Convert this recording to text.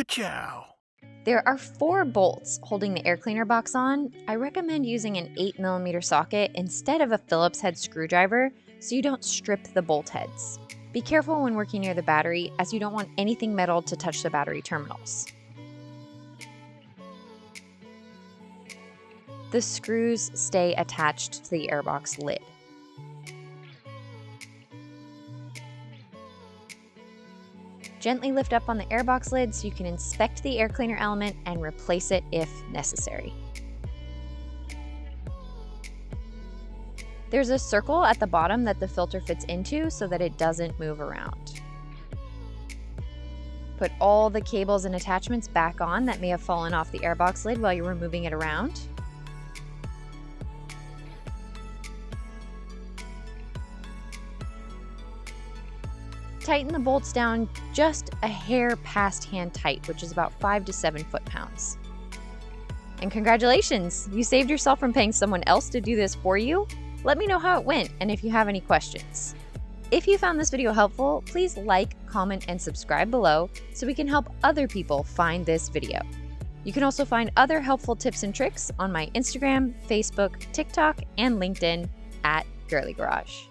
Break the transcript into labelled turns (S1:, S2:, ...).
S1: Ka-chow!
S2: There are 4 bolts holding the air cleaner box on. I recommend using an 8mm socket instead of a Phillips head screwdriver so you don't strip the bolt heads. Be careful when working near the battery, as you don't want anything metal to touch the battery terminals. The screws stay attached to the airbox lid. Gently lift up on the airbox lid so you can inspect the air cleaner element and replace it if necessary. There's a circle at the bottom that the filter fits into so that it doesn't move around. Put all the cables and attachments back on that may have fallen off the airbox lid while you were moving it around. Tighten the bolts down just a hair past hand tight, which is about 5 to 7 foot-pounds. And congratulations! You saved yourself from paying someone else to do this for you. Let me know how it went and if you have any questions. If you found this video helpful, please like, comment, and subscribe below so we can help other people find this video. You can also find other helpful tips and tricks on my Instagram, Facebook, TikTok, and LinkedIn at Girlie Garage.